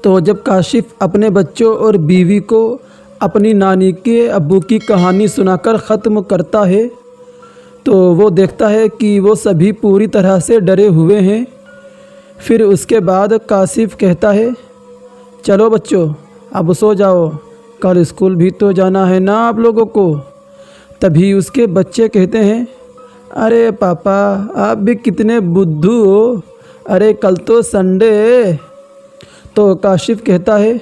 तो जब काशिफ़ अपने बच्चों और बीवी को अपनी नानी के अब्बू की कहानी सुनाकर ख़त्म करता है तो वो देखता है कि वो सभी पूरी तरह से डरे हुए हैं। फिर उसके बाद काशिफ़ कहता है, चलो बच्चों अब सो जाओ, कल स्कूल भी तो जाना है ना आप लोगों को। तभी उसके बच्चे कहते हैं, अरे पापा आप भी कितने बुद्धू हो, अरे कल तो संडे है। तो काशिफ़ कहता है,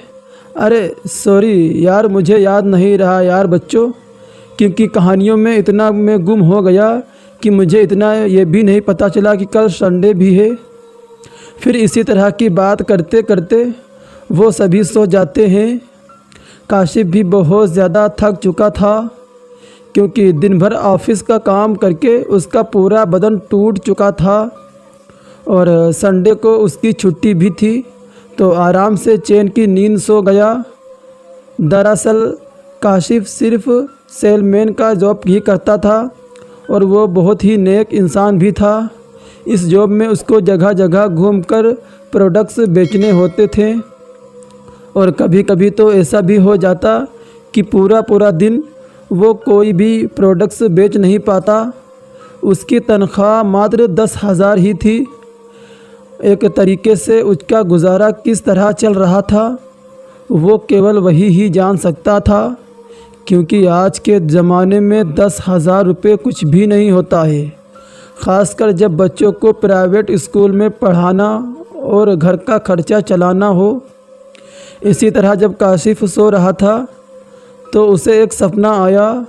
अरे सॉरी यार, मुझे याद नहीं रहा यार बच्चों, क्योंकि कहानियों में इतना मैं गुम हो गया कि मुझे इतना ये भी नहीं पता चला कि कल संडे भी है। फिर इसी तरह की बात करते करते वो सभी सो जाते हैं। काशिफ़ भी बहुत ज़्यादा थक चुका था, क्योंकि दिन भर ऑफिस का काम करके उसका पूरा बदन टूट चुका था और संडे को उसकी छुट्टी भी थी, तो आराम से चैन की नींद सो गया। दरअसल काशिफ़ सिर्फ सेलमैन का जॉब ही करता था और वो बहुत ही नेक इंसान भी था। इस जॉब में उसको जगह जगह घूमकर प्रोडक्ट्स बेचने होते थे और कभी कभी तो ऐसा भी हो जाता कि पूरा पूरा दिन वो कोई भी प्रोडक्ट्स बेच नहीं पाता। उसकी तनख्वाह मात्र 10,000 ही थी। एक तरीके से उसका गुजारा किस तरह चल रहा था वो केवल वही ही जान सकता था, क्योंकि आज के ज़माने में 10,000 रुपये कुछ भी नहीं होता है, ख़ासकर जब बच्चों को प्राइवेट स्कूल में पढ़ाना और घर का खर्चा चलाना हो। इसी तरह जब काशिफ़ सो रहा था तो उसे एक सपना आया।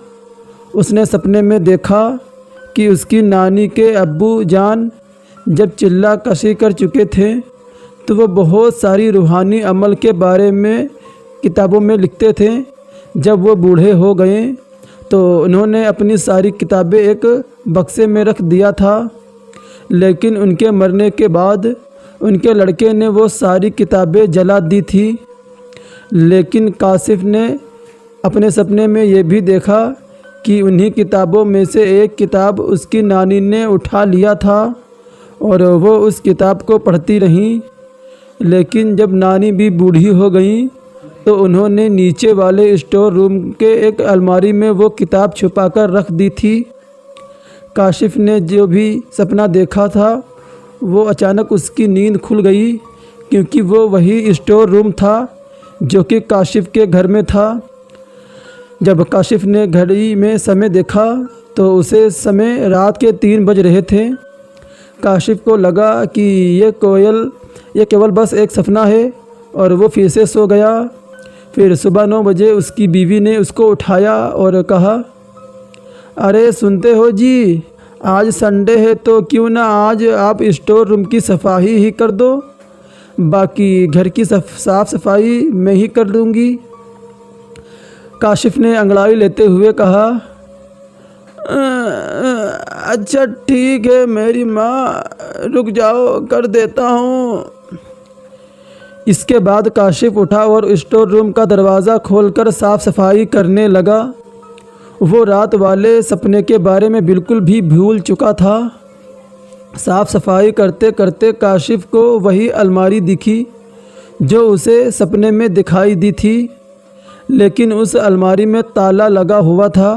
उसने सपने में देखा कि उसकी नानी के अब्बू जान जब चिल्ला कशी कर चुके थे तो वो बहुत सारी रूहानी अमल के बारे में किताबों में लिखते थे। जब वो बूढ़े हो गए तो उन्होंने अपनी सारी किताबें एक बक्से में रख दिया था, लेकिन उनके मरने के बाद उनके लड़के ने वो सारी किताबें जला दी थी। लेकिन काशिफ़ ने अपने सपने में ये भी देखा कि उन्हीं किताबों में से एक किताब उसकी नानी ने उठा लिया था और वो उस किताब को पढ़ती रहीं। लेकिन जब नानी भी बूढ़ी हो गई तो उन्होंने नीचे वाले स्टोर रूम के एक अलमारी में वो किताब छुपाकर रख दी थी। काशिफ़ ने जो भी सपना देखा था वो अचानक उसकी नींद खुल गई, क्योंकि वो वही स्टोर रूम था जो कि काशिफ़ के घर में था। जब काशिफ़ ने घड़ी में समय देखा तो उसे समय रात के 3 बज रहे थे। काशिफ़ को लगा कि ये केवल बस एक सपना है और वो फिर से सो गया। फिर सुबह 9 बजे उसकी बीवी ने उसको उठाया और कहा, अरे सुनते हो जी, आज संडे है तो क्यों ना आज आप स्टोर रूम की सफाई ही कर दो, बाकी घर की साफ़ सफाई मैं ही कर दूँगी। काशिफ़ ने अंगड़ाई लेते हुए कहा, अच्छा ठीक है मेरी माँ, रुक जाओ कर देता हूँ। इसके बाद काशिफ़ उठा और स्टोर रूम का दरवाज़ा खोलकर साफ़ सफाई करने लगा। वो रात वाले सपने के बारे में बिल्कुल भी भूल चुका था। साफ़ सफाई करते करते काशिफ़ को वही अलमारी दिखी जो उसे सपने में दिखाई दी थी, लेकिन उस अलमारी में ताला लगा हुआ था।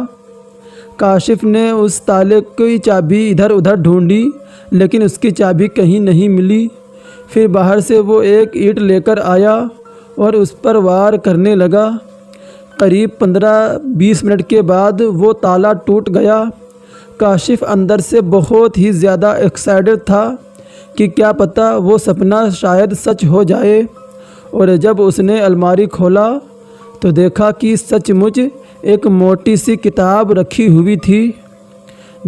काशिफ़ ने उस ताले की चाबी इधर उधर ढूंढी, लेकिन उसकी चाबी कहीं नहीं मिली। फिर बाहर से वो एक ईंट लेकर आया और उस पर वार करने लगा। करीब 15-20 मिनट के बाद वो ताला टूट गया। काशिफ़ अंदर से बहुत ही ज़्यादा एक्साइटेड था कि क्या पता वो सपना शायद सच हो जाए। और जब उसने अलमारी खोला तो देखा कि सचमुच एक मोटी सी किताब रखी हुई थी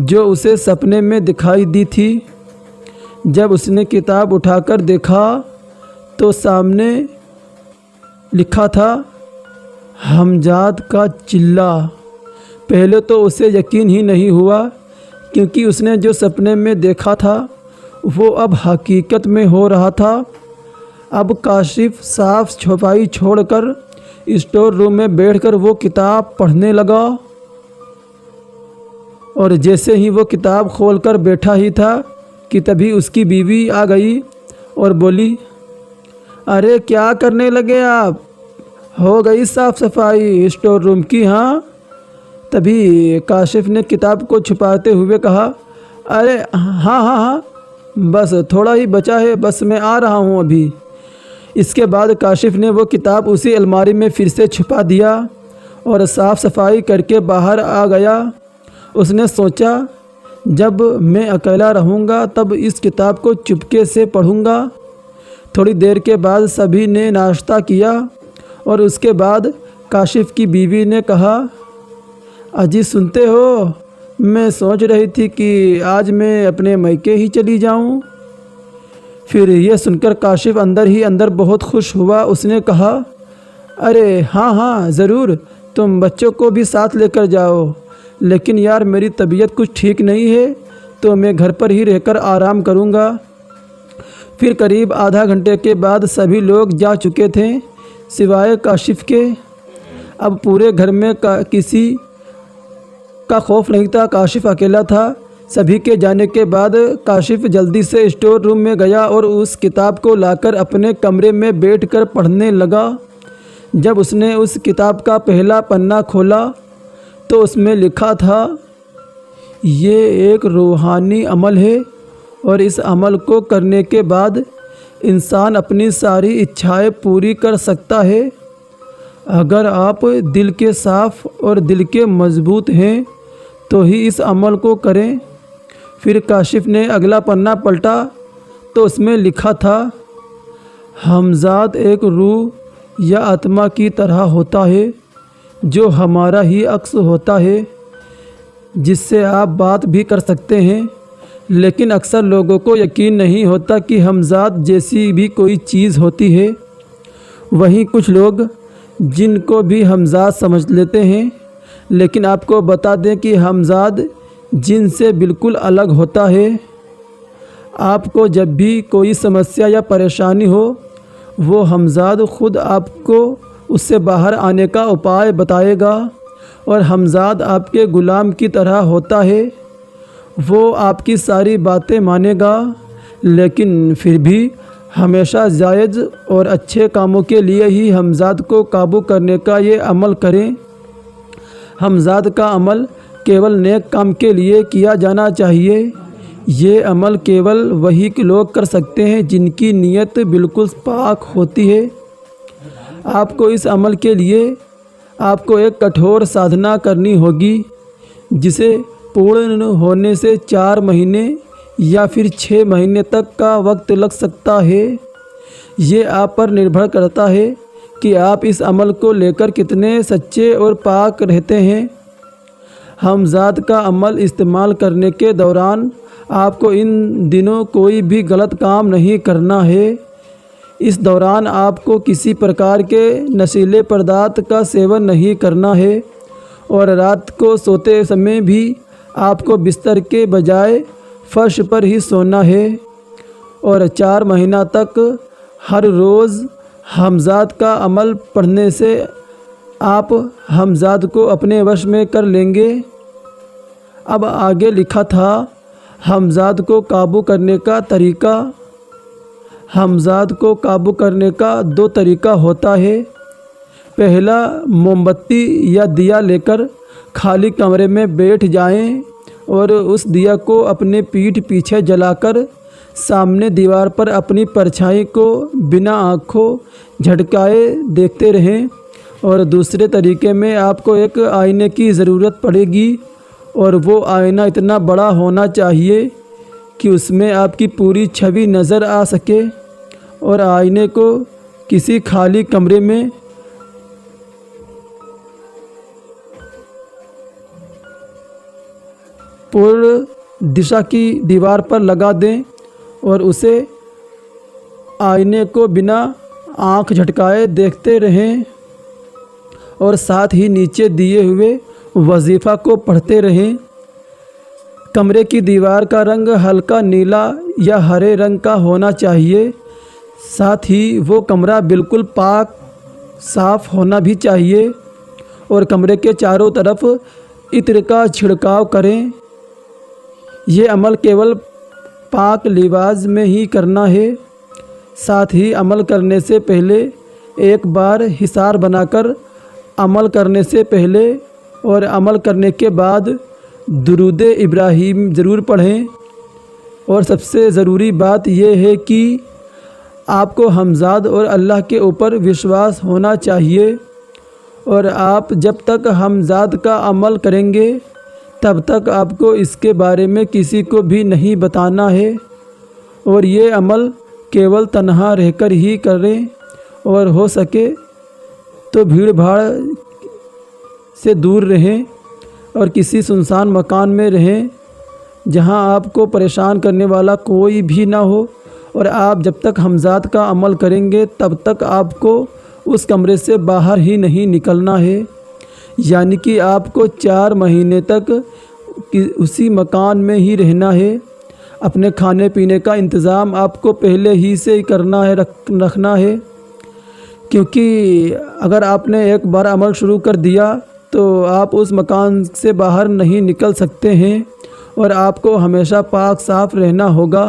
जो उसे सपने में दिखाई दी थी। जब उसने किताब उठाकर देखा तो सामने लिखा था, हमजाद का चिल्ला। पहले तो उसे यकीन ही नहीं हुआ, क्योंकि उसने जो सपने में देखा था वो अब हकीकत में हो रहा था। अब काशिफ़ साफ सफाई छोड़कर स्टोर रूम में बैठकर वो किताब पढ़ने लगा। और जैसे ही वो किताब खोलकर बैठा ही था कि तभी उसकी बीवी आ गई और बोली, अरे क्या करने लगे आप? हो गई साफ़ सफाई स्टोर रूम की? हाँ। तभी काशिफ ने किताब को छुपाते हुए कहा, अरे हाँ हाँ हाँ, बस थोड़ा ही बचा है, बस मैं आ रहा हूँ अभी। इसके बाद काशिफ ने वो किताब उसी अलमारी में फिर से छुपा दिया और साफ़ सफाई करके बाहर आ गया। उसने सोचा, जब मैं अकेला रहूँगा तब इस किताब को चुपके से पढ़ूँगा। थोड़ी देर के बाद सभी ने नाश्ता किया और उसके बाद काशिफ की बीवी ने कहा, अजी सुनते हो, मैं सोच रही थी कि आज मैं अपने मैके ही चली जाऊं। फिर यह सुनकर काशिफ अंदर ही अंदर बहुत खुश हुआ। उसने कहा, अरे हाँ हाँ ज़रूर, तुम बच्चों को भी साथ लेकर जाओ, लेकिन यार मेरी तबीयत कुछ ठीक नहीं है तो मैं घर पर ही रहकर आराम करूँगा। फिर करीब आधा घंटे के बाद सभी लोग जा चुके थे सिवाय काशिफ के। अब पूरे घर में किसी का खौफ नहीं था, काशिफ अकेला था। सभी के जाने के बाद काशिफ जल्दी से स्टोर रूम में गया और उस किताब को लाकर अपने कमरे में बैठकर पढ़ने लगा। जब उसने उस किताब का पहला पन्ना खोला तो उसमें लिखा था, ये एक रूहानी अमल है और इस अमल को करने के बाद इंसान अपनी सारी इच्छाएं पूरी कर सकता है। अगर आप दिल के साफ़ और दिल के मजबूत हैं तो ही इस अमल को करें। फिर काशिफ ने अगला पन्ना पलटा तो उसमें लिखा था, हमजाद एक रूह या आत्मा की तरह होता है जो हमारा ही अक्स होता है, जिससे आप बात भी कर सकते हैं। लेकिन अक्सर लोगों को यकीन नहीं होता कि हमजाद जैसी भी कोई चीज़ होती है। वहीं कुछ लोग जिनको भी हमजाद समझ लेते हैं, लेकिन आपको बता दें कि हमजाद जिन से बिल्कुल अलग होता है। आपको जब भी कोई समस्या या परेशानी हो, वो हमजाद खुद आपको उससे बाहर आने का उपाय बताएगा। और हमजाद आपके ग़ुलाम की तरह होता है, वो आपकी सारी बातें मानेगा, लेकिन फिर भी हमेशा जायज़ और अच्छे कामों के लिए ही हमजाद को काबू करने का ये अमल करें। हमजाद का अमल केवल नेक काम के लिए किया जाना चाहिए। ये अमल केवल वही लोग कर सकते हैं जिनकी नीयत बिल्कुल पाक होती है। आपको इस अमल के लिए आपको एक कठोर साधना करनी होगी, जिसे पूर्ण होने से 4 महीने या फिर 6 महीने तक का वक्त लग सकता है। ये आप पर निर्भर करता है कि आप इस अमल को लेकर कितने सच्चे और पाक रहते हैं। हमजाद का अमल इस्तेमाल करने के दौरान आपको इन दिनों कोई भी गलत काम नहीं करना है। इस दौरान आपको किसी प्रकार के नशीले पदार्थ का सेवन नहीं करना है और रात को सोते समय भी आपको बिस्तर के बजाय फर्श पर ही सोना है। और 4 महीना तक हर रोज़ हमजाद का अमल पढ़ने से आप हमजाद को अपने वश में कर लेंगे। अब आगे लिखा था, हमजाद को काबू करने का तरीका। हमजाद को काबू करने का 2 तरीका होता है। पहला, मोमबत्ती या दिया लेकर खाली कमरे में बैठ जाएं और उस दिया को अपने पीठ पीछे जलाकर सामने दीवार पर अपनी परछाई को बिना आँखों झटकाए देखते रहें। और दूसरे तरीके में आपको एक आईने की ज़रूरत पड़ेगी और वो आईना इतना बड़ा होना चाहिए कि उसमें आपकी पूरी छवि नज़र आ सके। और आईने को किसी खाली कमरे में पूर्व दिशा की दीवार पर लगा दें और उसे आईने को बिना आँख झटकाए देखते रहें और साथ ही नीचे दिए हुए वजीफ़ा को पढ़ते रहें। कमरे की दीवार का रंग हल्का नीला या हरे रंग का होना चाहिए। साथ ही वो कमरा बिल्कुल पाक साफ़ होना भी चाहिए और कमरे के चारों तरफ इत्र का छिड़काव करें। ये अमल केवल पाक लिबास में ही करना है। साथ ही अमल करने से पहले एक बार हिसार बनाकर अमल करने से पहले और अमल करने के बाद दुरूद इब्राहीम ज़रूर पढ़ें। और सबसे ज़रूरी बात यह है कि आपको हमज़ाद और अल्लाह के ऊपर विश्वास होना चाहिए। और आप जब तक हमज़ाद का अमल करेंगे तब तक आपको इसके बारे में किसी को भी नहीं बताना है। और ये अमल केवल तन्हा रहकर ही करें और हो सके तो भीड़ भाड़ से दूर रहें और किसी सुनसान मकान में रहें जहां आपको परेशान करने वाला कोई भी ना हो। और आप जब तक हमज़ाद का अमल करेंगे तब तक आपको उस कमरे से बाहर ही नहीं निकलना है, यानी कि आपको 4 महीने तक उसी मकान में ही रहना है। अपने खाने पीने का इंतज़ाम आपको पहले ही से ही करना है, रखना है, क्योंकि अगर आपने एक बार अमल शुरू कर दिया तो आप उस मकान से बाहर नहीं निकल सकते हैं और आपको हमेशा पाक साफ़ रहना होगा।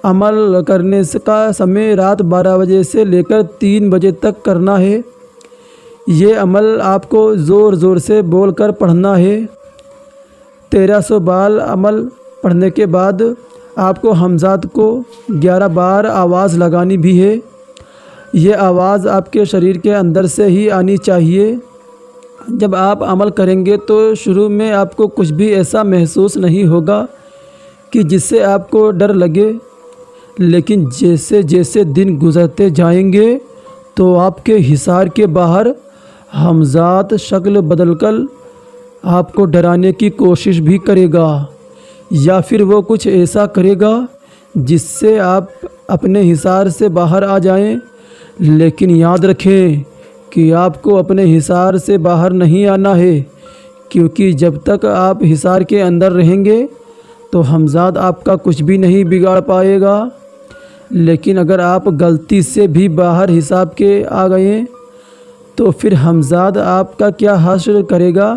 अमल करने का समय रात 12 बजे से लेकर 3 बजे तक करना है। ये अमल आपको ज़ोर ज़ोर से बोलकर पढ़ना है। 1300 बार अमल पढ़ने के बाद आपको हमज़ाद को 11 बार आवाज़ लगानी भी है। ये आवाज़ आपके शरीर के अंदर से ही आनी चाहिए। जब आप अमल करेंगे तो शुरू में आपको कुछ भी ऐसा महसूस नहीं होगा कि जिससे आपको डर लगे, लेकिन जैसे जैसे दिन गुज़रते जाएंगे तो आपके हिसार के बाहर हमज़ाद शक्ल बदलकर आपको डराने की कोशिश भी करेगा, या फिर वो कुछ ऐसा करेगा जिससे आप अपने हिसार से बाहर आ जाएं। लेकिन याद रखें कि आपको अपने हिसार से बाहर नहीं आना है, क्योंकि जब तक आप हिसार के अंदर रहेंगे तो हमज़ाद आपका कुछ भी नहीं बिगाड़ पाएगा। लेकिन अगर आप गलती से भी बाहर हिसाब के आ गए तो फिर हमज़ाद आपका क्या हासिल करेगा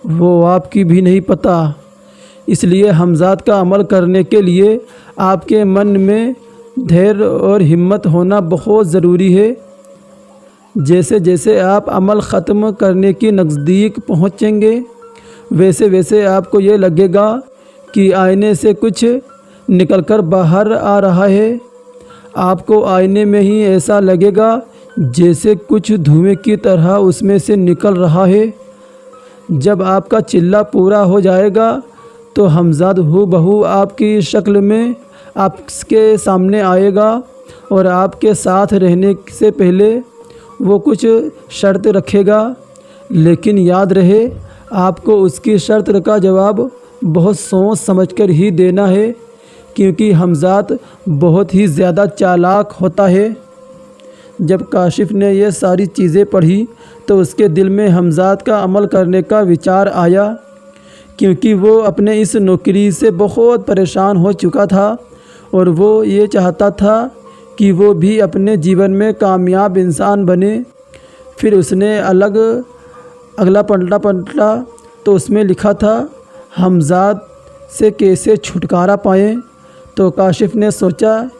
वो आपकी भी नहीं पता। इसलिए हमज़ाद का अमल करने के लिए आपके मन में धैर्य और हिम्मत होना बहुत ज़रूरी है। जैसे जैसे आप अमल ख़त्म करने की नज़दीक पहुँचेंगे वैसे वैसे आपको ये लगेगा कि आईने से कुछ निकलकर बाहर आ रहा है। आपको आईने में ही ऐसा लगेगा जैसे कुछ धुएं की तरह उसमें से निकल रहा है। जब आपका चिल्ला पूरा हो जाएगा तो हमज़ाद हूबहू आपकी शक्ल में आपके सामने आएगा और आपके साथ रहने से पहले वो कुछ शर्त रखेगा। लेकिन याद रहे आपको उसकी शर्त का जवाब बहुत सोच समझकर ही देना है, क्योंकि हमज़ाद बहुत ही ज़्यादा चालाक होता है। जब काशिफ़ ने ये सारी चीज़ें पढ़ी तो उसके दिल में हमज़ाद का अमल करने का विचार आया, क्योंकि वो अपने इस नौकरी से बहुत परेशान हो चुका था और वो ये चाहता था कि वो भी अपने जीवन में कामयाब इंसान बने। फिर उसने अगला पलटा तो उसमें लिखा था हमज़ाद से कैसे छुटकारा पाएँ। तो काशिफ़ ने सोचा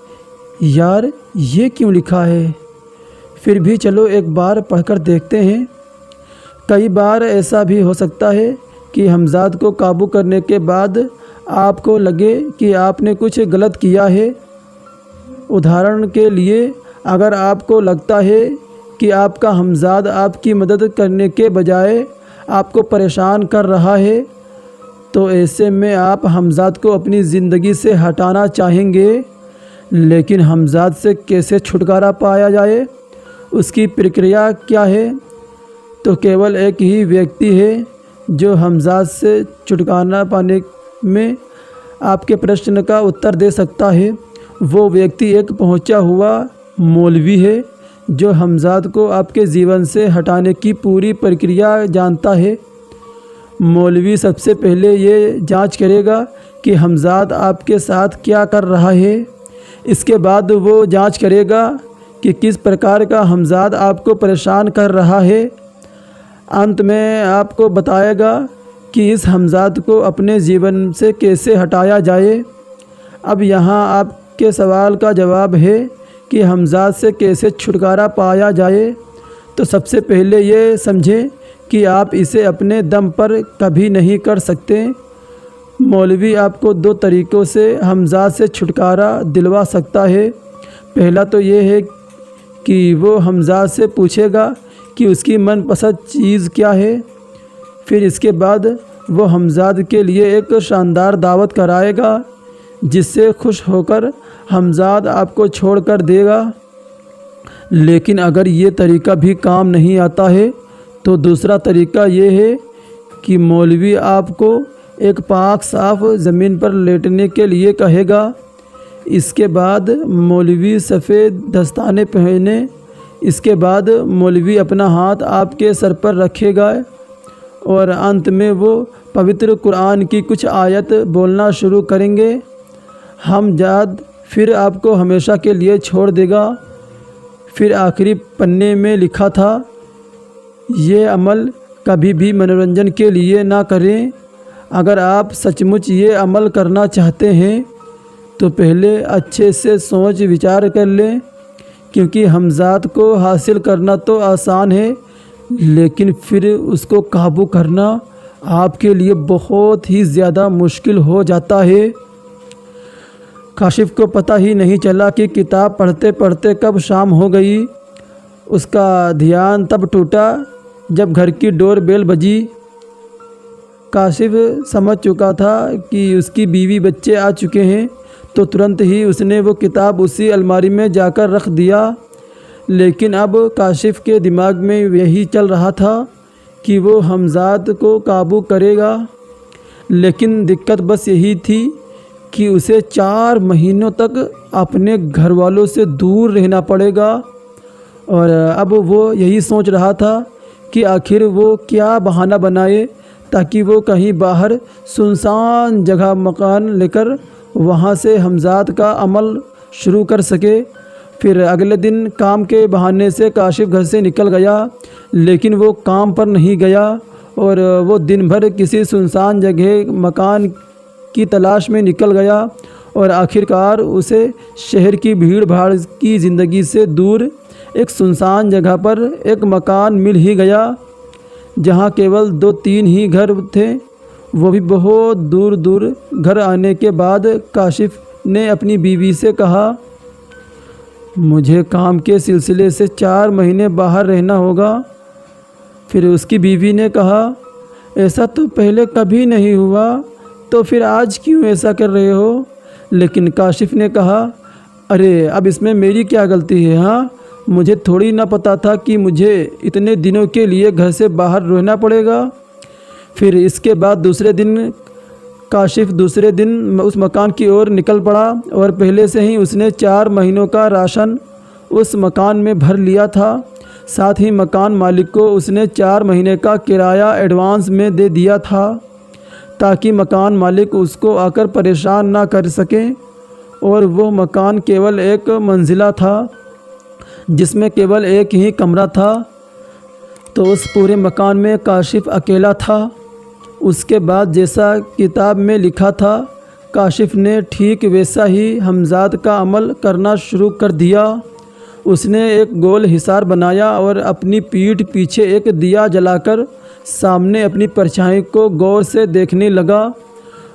यार ये क्यों लिखा है, फिर भी चलो एक बार पढ़कर देखते हैं। कई बार ऐसा भी हो सकता है कि हमज़ाद को काबू करने के बाद आपको लगे कि आपने कुछ गलत किया है। उदाहरण के लिए अगर आपको लगता है कि आपका हमज़ाद आपकी मदद करने के बजाय आपको परेशान कर रहा है, तो ऐसे में आप हमज़ाद को अपनी ज़िंदगी से हटाना चाहेंगे। लेकिन हमज़ाद से कैसे छुटकारा पाया जाए, उसकी प्रक्रिया क्या है? तो केवल एक ही व्यक्ति है जो हमज़ाद से छुटकारा पाने में आपके प्रश्न का उत्तर दे सकता है। वो व्यक्ति एक पहुंचा हुआ मौलवी है जो हमज़ाद को आपके जीवन से हटाने की पूरी प्रक्रिया जानता है। मौलवी सबसे पहले ये जांच करेगा कि हमज़ाद आपके साथ क्या कर रहा है। इसके बाद वो जांच करेगा कि किस प्रकार का हमज़ाद आपको परेशान कर रहा है। अंत में आपको बताएगा कि इस हमज़ाद को अपने जीवन से कैसे हटाया जाए। अब यहाँ आपके सवाल का जवाब है कि हमज़ाद से कैसे छुटकारा पाया जाए, तो सबसे पहले ये समझें कि आप इसे अपने दम पर कभी नहीं कर सकते। मौलवी आपको दो तरीक़ों से हमज़ाद से छुटकारा दिलवा सकता है। पहला तो ये है कि वो हमज़ाद से पूछेगा कि उसकी मनपसंद चीज़ क्या है। फिर इसके बाद वो हमज़ाद के लिए एक शानदार दावत कराएगा जिससे खुश होकर हमज़ाद आपको छोड़ कर देगा। लेकिन अगर ये तरीका भी काम नहीं आता है तो दूसरा तरीका ये है कि मौलवी आपको एक पाक साफ़ ज़मीन पर लेटने के लिए कहेगा। इसके बाद मौलवी सफ़ेद दस्ताने पहने। इसके बाद मौलवी अपना हाथ आपके सर पर रखेगा और अंत में वो पवित्र कुरान की कुछ आयत बोलना शुरू करेंगे। हमज़ाद फिर आपको हमेशा के लिए छोड़ देगा। फिर आखिरी पन्ने में लिखा था, ये अमल कभी भी मनोरंजन के लिए ना करें। अगर आप सचमुच ये अमल करना चाहते हैं तो पहले अच्छे से सोच विचार कर लें, क्योंकि हमज़ाद को हासिल करना तो आसान है लेकिन फिर उसको काबू करना आपके लिए बहुत ही ज़्यादा मुश्किल हो जाता है। काशिफ़ को पता ही नहीं चला कि किताब पढ़ते पढ़ते कब शाम हो गई। उसका ध्यान तब टूटा जब घर की डोर बेल बजी। काशिफ़ समझ चुका था कि उसकी बीवी बच्चे आ चुके हैं, तो तुरंत ही उसने वो किताब उसी अलमारी में जाकर रख दिया। लेकिन अब काशिफ़ के दिमाग में यही चल रहा था कि वो हमज़ाद को काबू करेगा। लेकिन दिक्कत बस यही थी कि उसे 4 महीनों तक अपने घर वालों से दूर रहना पड़ेगा। और अब वो यही सोच रहा था कि आखिर वो क्या बहाना बनाए ताकि वो कहीं बाहर सुनसान जगह मकान लेकर वहाँ से हमज़ाद का अमल शुरू कर सके। फिर अगले दिन काम के बहाने से काशिफ़ घर से निकल गया, लेकिन वो काम पर नहीं गया और वो दिन भर किसी सुनसान जगह मकान की तलाश में निकल गया और आखिरकार उसे शहर की भीड़ भाड़ की ज़िंदगी से दूर एक सुनसान जगह पर एक मकान मिल ही गया जहाँ केवल 2-3 ही घर थे, वो भी बहुत दूर दूर। घर आने के बाद काशिफ़ ने अपनी बीवी से कहा, मुझे काम के सिलसिले से 4 महीने बाहर रहना होगा। फिर उसकी बीवी ने कहा, ऐसा तो पहले कभी नहीं हुआ, तो फिर आज क्यों ऐसा कर रहे हो? लेकिन काशिफ़ ने कहा, अरे अब इसमें मेरी क्या गलती है? हाँ, मुझे थोड़ी ना पता था कि मुझे इतने दिनों के लिए घर से बाहर रहना पड़ेगा। फिर इसके बाद दूसरे दिन काशिफ़ दूसरे दिन उस मकान की ओर निकल पड़ा और पहले से ही उसने 4 महीनों का राशन उस मकान में भर लिया था। साथ ही मकान मालिक को उसने 4 महीने का किराया एडवांस में दे दिया था ताकि मकान मालिक उसको आकर परेशान ना कर सके। और वो मकान केवल एक मंजिला था जिसमें केवल एक ही कमरा था, तो उस पूरे मकान में काशिफ़ अकेला था। उसके बाद जैसा किताब में लिखा था, काशिफ़ ने ठीक वैसा ही हमज़ाद का अमल करना शुरू कर दिया। उसने एक गोल हिसार बनाया और अपनी पीठ पीछे एक दिया जलाकर सामने अपनी परछाई को गौर से देखने लगा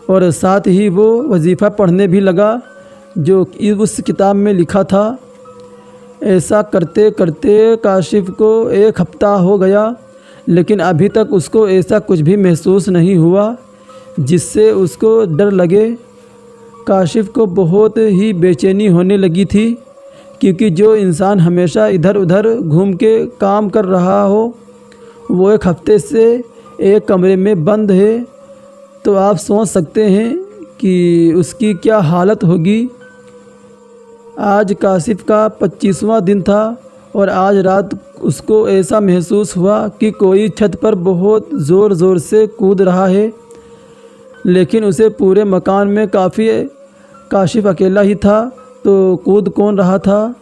और साथ ही वो वजीफ़ा पढ़ने भी लगा जो उस किताब में लिखा था। ऐसा करते करते काशिफ़ को 1 हफ़्ता हो गया, लेकिन अभी तक उसको ऐसा कुछ भी महसूस नहीं हुआ जिससे उसको डर लगे। काशिफ़ को बहुत ही बेचैनी होने लगी थी, क्योंकि जो इंसान हमेशा इधर उधर घूम के काम कर रहा हो वो 1 हफ़्ते से एक कमरे में बंद है, तो आप सोच सकते हैं कि उसकी क्या हालत होगी। आज काशिफ़ का 25वां दिन था और आज रात उसको ऐसा महसूस हुआ कि कोई छत पर बहुत ज़ोर ज़ोर से कूद रहा है, लेकिन उसे पूरे मकान में काशिफ़ अकेला ही था, तो कूद कौन रहा था?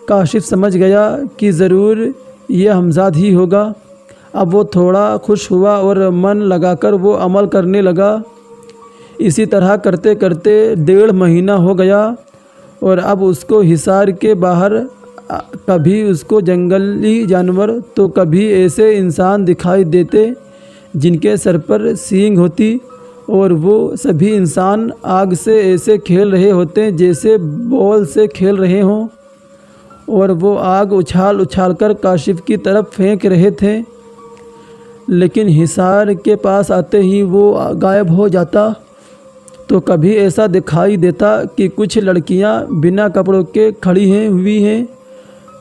काशिफ़ समझ गया कि ज़रूर ये हमज़ाद ही होगा। अब वो थोड़ा खुश हुआ और मन लगाकर वो अमल करने लगा। इसी तरह करते करते 1.5 महीना हो गया और अब उसको हिसार के बाहर कभी उसको जंगली जानवर तो कभी ऐसे इंसान दिखाई देते जिनके सर पर सींग होती, और वो सभी इंसान आग से ऐसे खेल रहे होते जैसे बॉल से खेल रहे हों, और वो आग उछाल उछाल कर काशिफ की तरफ फेंक रहे थे। लेकिन हिसार के पास आते ही वो गायब हो जाता। तो कभी ऐसा दिखाई देता कि कुछ लड़कियां बिना कपड़ों के खड़ी हुई हैं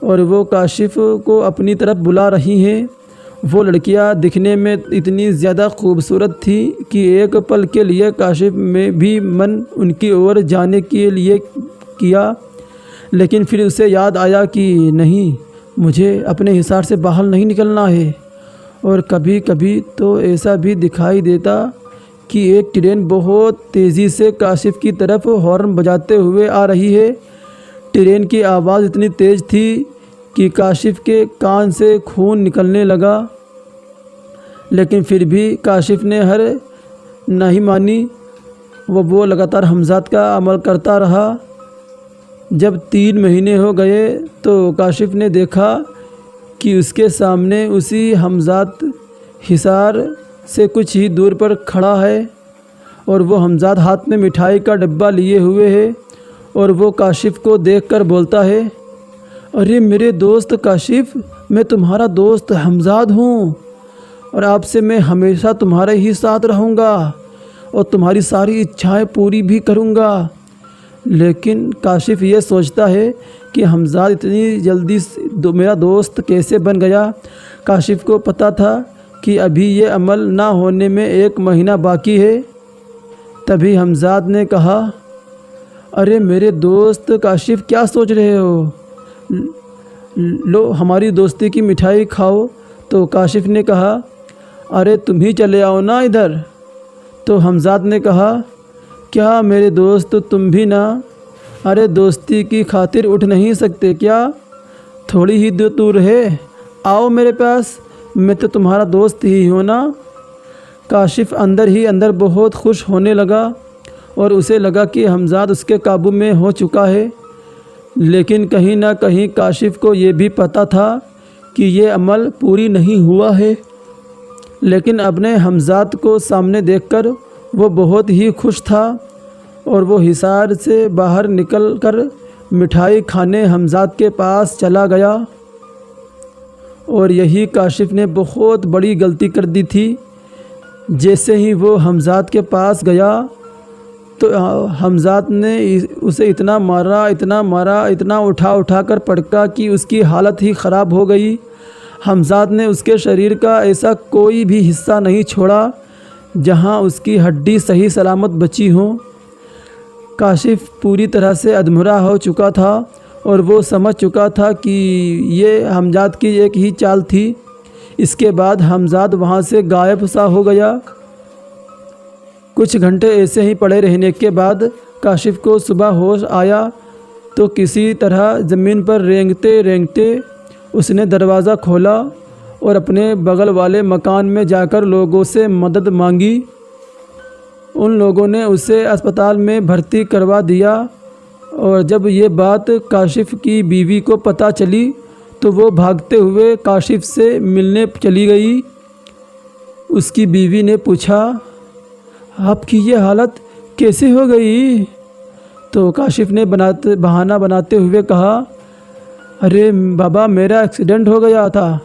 और वो काशिफ को अपनी तरफ बुला रही हैं। वो लड़कियां दिखने में इतनी ज़्यादा खूबसूरत थी कि एक पल के लिए काशिफ में भी मन उनकी ओर जाने के लिए किया, लेकिन फिर उसे याद आया कि नहीं, मुझे अपने हिसार से बाहर नहीं निकलना है। और कभी कभी तो ऐसा भी दिखाई देता कि एक ट्रेन बहुत तेज़ी से काशिफ की तरफ हॉर्न बजाते हुए आ रही है। ट्रेन की आवाज़ इतनी तेज़ थी कि काशिफ के कान से खून निकलने लगा, लेकिन फिर भी काशिफ ने हर नहीं मानी। वो लगातार हमजाद का अमल करता रहा। जब 3 महीने हो गए तो काशिफ ने देखा कि उसके सामने उसी हमजाद हिसार से कुछ ही दूर पर खड़ा है, और वो हमजाद हाथ में मिठाई का डब्बा लिए हुए है, और वो काशिफ को देखकर बोलता है, अरे मेरे दोस्त काशिफ, मैं तुम्हारा दोस्त हमजाद हूँ और आपसे मैं हमेशा तुम्हारे ही साथ रहूँगा और तुम्हारी सारी इच्छाएं पूरी भी करूँगा। लेकिन काशिफ ये सोचता है कि हमजाद इतनी जल्दी मेरा दोस्त कैसे बन गया। काशिफ को पता था कि अभी ये अमल ना होने में 1 महीना बाकी है। तभी हमजाद ने कहा, अरे मेरे दोस्त काशिफ, क्या सोच रहे हो? लो हमारी दोस्ती की मिठाई खाओ। तो काशिफ ने कहा, अरे तुम ही चले आओ ना इधर। तो हमजाद ने कहा, क्या मेरे दोस्त तुम भी ना? अरे दोस्ती की खातिर उठ नहीं सकते क्या? थोड़ी ही दूर है, आओ मेरे पास, मैं तो तुम्हारा दोस्त ही हूँ ना। काशिफ अंदर ही अंदर बहुत खुश होने लगा और उसे लगा कि हमजाद उसके काबू में हो चुका है। लेकिन कहीं ना कहीं काशिफ को ये भी पता था कि ये अमल पूरी नहीं हुआ है। लेकिन अपने हमजाद को सामने देखकर वो बहुत ही खुश था और वो हिसार से बाहर निकलकर मिठाई खाने हमजाद के पास चला गया। और यही काशिफ ने बहुत बड़ी गलती कर दी थी। जैसे ही वो हमजाद के पास गया तो हमजाद ने उसे इतना मारा, इतना उठा कर पटका कि उसकी हालत ही ख़राब हो गई। हमजाद ने उसके शरीर का ऐसा कोई भी हिस्सा नहीं छोड़ा जहां उसकी हड्डी सही सलामत बची हो। काशिफ पूरी तरह से अधमरा हो चुका था और वो समझ चुका था कि ये हमजाद की एक ही चाल थी। इसके बाद हमजाद वहाँ से गायब सा हो गया। कुछ घंटे ऐसे ही पड़े रहने के बाद काशिफ को सुबह होश आया तो किसी तरह ज़मीन पर रेंगते रेंगते उसने दरवाज़ा खोला और अपने बगल वाले मकान में जाकर लोगों से मदद मांगी। उन लोगों ने उसे अस्पताल में भर्ती करवा दिया और जब ये बात काशिफ की बीवी को पता चली तो वो भागते हुए काशिफ से मिलने चली गई। उसकी बीवी ने पूछा, आपकी ये हालत कैसे हो गई? तो काशिफ ने बहाना बनाते हुए कहा, अरे बाबा, मेरा एक्सीडेंट हो गया था।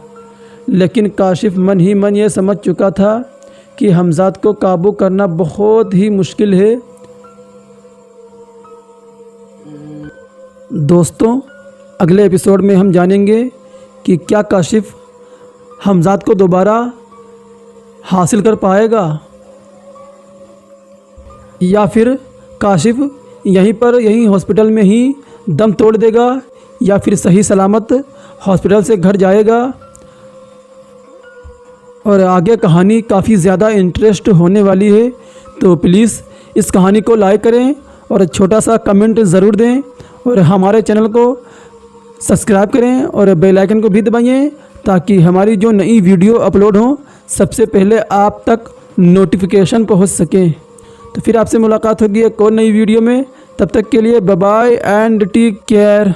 लेकिन काशिफ मन ही मन ये समझ चुका था कि हमजाद को काबू करना बहुत ही मुश्किल है। दोस्तों, अगले एपिसोड में हम जानेंगे कि क्या काशिफ हमजाद को दोबारा हासिल कर पाएगा या फिर काशिफ यहीं हॉस्पिटल में ही दम तोड़ देगा या फिर सही सलामत हॉस्पिटल से घर जाएगा। और आगे कहानी काफ़ी ज़्यादा इंटरेस्ट होने वाली है, तो प्लीज़ इस कहानी को लाइक करें और छोटा सा कमेंट ज़रूर दें और हमारे चैनल को सब्सक्राइब करें और बेल आइकन को भी दबाइए ताकि हमारी जो नई वीडियो अपलोड हो सबसे पहले आप तक नोटिफिकेशन पहुंच सके। तो फिर आपसे मुलाकात होगी एक और नई वीडियो में। तब तक के लिए bye bye and take care.